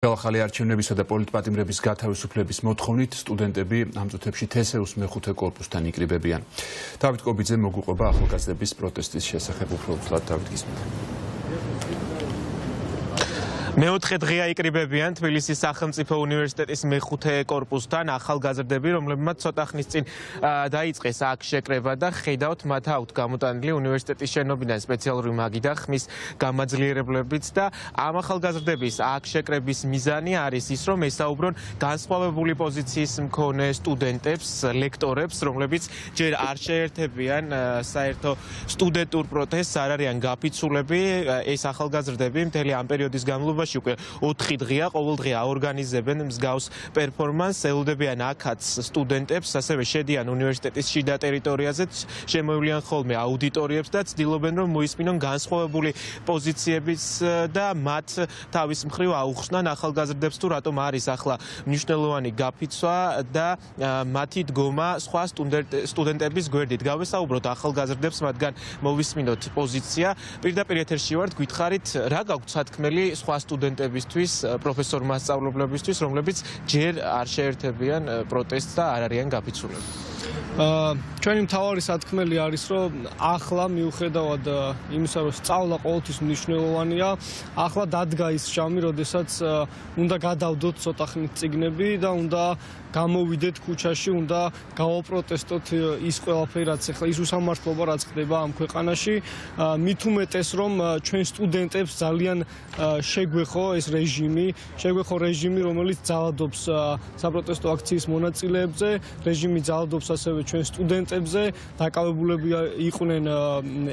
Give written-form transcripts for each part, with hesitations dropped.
ახალი არჩევნებისა და პოლიტპატიმრების გათავისუფლების მოთხოვნით სტუდენტები ამ წუთებში თესეუს მეხუთე კორპუსთან იკრიბებიან. დავით კობიძე მოგუყვება ახალგაზრდების პროტესტის შესახებ უფრო უცვლად. დავით, გისმენთ. მეოთხე დღეა იკრიბებიან თბილისის სახელმწიფო უნივერსიტეტის მეხუთე კორპუსთან ახალგაზრდები, რომლებმაც ცოტა ხნის წინ დაიწყეს აქ შეკრება და ხედავთ მათ აქვთ გამოტანილი უნივერსიტეტის შენობიდან სპეციალური მაგი და ხმის გამაძლიერებლებიც და ამ ახალგაზრდების აქ შეკრების მიზანი არის ის, რომ ესაუბრონ განსხვავებული პოზიციის მქონე სტუდენტებს, ლექტორებს, რომლებიც ჯერ არ შეერთებიან საერთო სტუდენტურ პროტესტს, არ არიან გაფიცულები. ეს ახალგაზრდები მთელი ამ პერიოდის განმავლობაში უკვე 4 დღეა ყოველ დღე აორგანიზებენ მსგავს პერფორმანსს, ელოდებიან აქაც სტუდენტებს, ასევე შედიან უნივერსიტეტის შიდა ტერიტორიაზე, შემოივლიან ხოლმე აუდიტორიებს და ცდილობენ რომ მოისმინონ განსხვავებული პოზიციების და მათ თავის მხრივ აუხსნან ახალგაზრდებს თუ რატომ არის ახლა მნიშვნელოვანი გაფიცვა და მათი დგომა სხვა სტუდენტების გვერდით. გავესაუბროთ ახალგაზრდებს, მათგან მოვისმინოთ პოზიცია. პირდაპირ ეთერში ვართ, გითხარით რა გაქვთ სათქმელი სხვა სტუდენტებისთვის, პროფესორ მასწავლებლებისთვის, რომლებიც ჯერ არ შეერთებიან პროტესტს და არ არიან გაფიცულები. ჩვენი მთავარი სათქმელი არის, რომ ახლა მიუხედავად იმისა, რომ სწავლა ყოველთვის მნიშვნელოვანია, ახლა დადგა ის ჟამი, როდესაც უნდა გადავდოთ ცოტა ხნით წიგნები და უნდა გამოვიდეთ ქუჩაში, უნდა გავაპროტესტოთ ის ყველაფერი, რაც ახლა ის უსამართლობა, რაც ხდება ამ ქვეყანაში. მით უმეტეს, რომ ჩვენ სტუდენტებს ძალიან შეგვეხო ეს რეჟიმი, რომელიც ძალადობს საპროტესტო აქციის მონაწილეებზე, რეჟიმი ძალადობს ასევე ჩვენ სტუდენტებზე. დაკავებულები იყვნენ,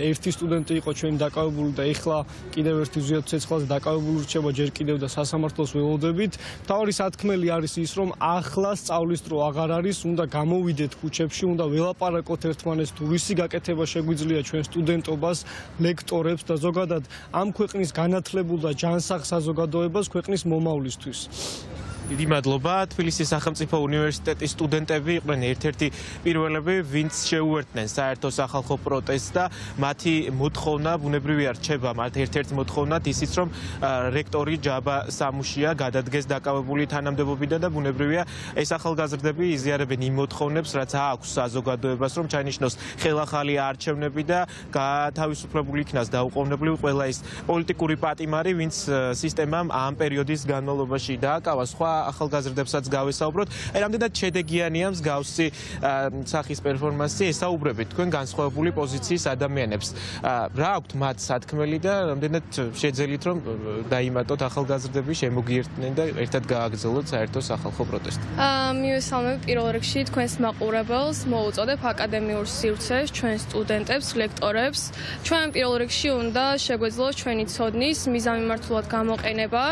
ერთი სტუდენტი იყო ჩვენი დაკავებული და ეხლა კიდევ ერთი ზუსტ ცეცხლაზე დაკავებული რჩება, ჯერ კიდევ და სასამართლოს ველოდებით. მთავარი სათქმელი არის ის, რომ ახლა სწავლის დრო აღარ არის, უნდა გამოვიდეთ ქუჩებში, უნდა ველაპარაკოთ ერთმანეთს თუ რისი გაკეთება შეგვიძლია ჩვენ სტუდენტობას, ლექტორებს და ზოგადად ამ ქვეყნის განათლებულ და ჯანსაღ საზოგადოებას ქვეყნის მომავლისთვის. დიდი მადლობა. თბილისის სახელმწიფო უნივერსიტეტის სტუდენტები იყვნენ ერთ-ერთი პირველები, ვინც შეუერთდნენ საერთო სახალხო პროტესტს და მათი მოთხოვნა ბუნებრივია რჩება მათ ერთ-ერთ მოთხოვნად ისიც, რომ რექტორი ჯაბა სამუშია გადადგეს დაკავებული თანამდებობიდან და ბუნებრივია ეს ახალგაზრდები იზიარებენ იმ მოთხოვნებს, რაც აქვს საზოგადოებას, რომ ჩაინიშნოს ხელახალი არჩევნები და გათავისუფლებული იქნას დაუყოვნებლივ ყველა ის პოლიტიკური პატიმარი, ვინც სისტემამ ამ პერიოდის განმავლობაში დააკავა. სხვა ახალგაზრდებსაც გავესაუბროთ. რამდენად შედეგიანია მსგავსი სახის პერფორმანსი, ესაუბრებით თქვენ განსხვავებული პოზიციის ადამიანებს. რა აქვთ მათ სათქმელი და რამდენად შეძელით, რომ დაიმატოთ ახალგაზრდები, შემოგიერთნენ და ერთად გააგრძელოთ საერთო სახალხო პროტესტი? მივესალმებ პირველ რიგში თქვენს მაყურებელს, მოუწოდებ აკადემიურ სივრცეს, ჩვენ სტუდენტებს, ლექტორებს. ჩვენ პირველ რიგში უნდა შეგვეძლოს ჩვენი ცოდნის მიზანმიმართულად გამოყენება.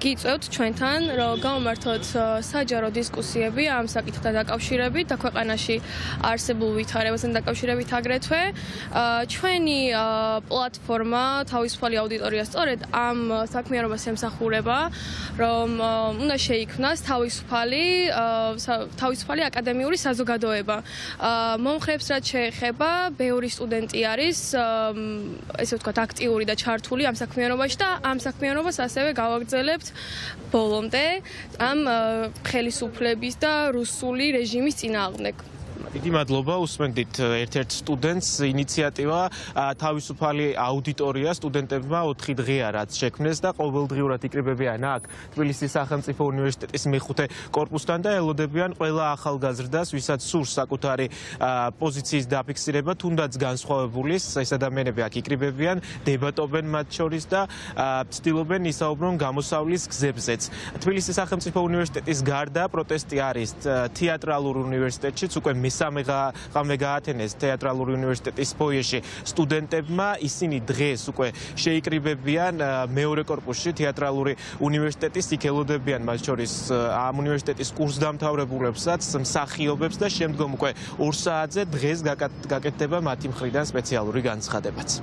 გიწევთ ჩვენთან, რომ გამართოთ საჯარო დისკუსიები ამ საკითხთან დაკავშირებით და ქვეყანაში არსებულ ვითარებასთან დაკავშირებით აგრეთვე. ჩვენი პლატფორმა თავისუფალი აუდიტორია სწორედ ამ საქმიანობას ემსახურება, რომ უნდა შეიქმნას თავისუფალი აკადემიური საზოგადოება. მომხრეებს რაც შეეხება, ბევრი სტუდენტი არის, ესე ვთქვათ, აქტიური და ჩართული ამ საქმიანობაში და ამ საქმიანობას ასევე გავაგრძელებთ ბოლომდე ამ ხელისუფლების და რუსული რეჟიმის წინააღმდეგ. დიდი მადლობა. უსმენდით ერთ-ერთ სტუდენტს ინიციატივა თავისუფალი აუდიტორია სტუდენტებმა 4 დღეა რაც შექმნეს და ყოველდღიურად იკრიბებიან აქ თბილისის სახელმწიფო უნივერსიტეტის მეხუთე კორპუსთან და ელოდებიან ყველა ახალგაზრდას, ვისაც სურს საკუთარი პოზიციის დაფიქსირება, თუნდაც განსხვავებულის. ეს ადამიანები აქ იკრიბებიან, დებატობენ მათ შორის და ცდილობენ ისაუბრონ გამოსავლის გზებზეც. თბილისის სახელმწიფო უნივერსიტეტის გარდა პროტესტი არის თეატრალურ უნივერსიტეტშიც, უკვე მესამე ღამე გაათენეს თეატრალური უნივერსიტეტის ფოიეში სტუდენტებმა. ისინი დღეს უკვე შეიკრიბებიან მეორე კორპუსში თეატრალური უნივერსიტეტის, იქ ელოდებიან მათ შორის ამ უნივერსიტეტის კურსდამთავრებულებსაც, მსახიობებს და შემდგომ უკვე 2 საათზე დღეს გაკეთდება მათი მხრიდან სპეციალური განცხადებაც.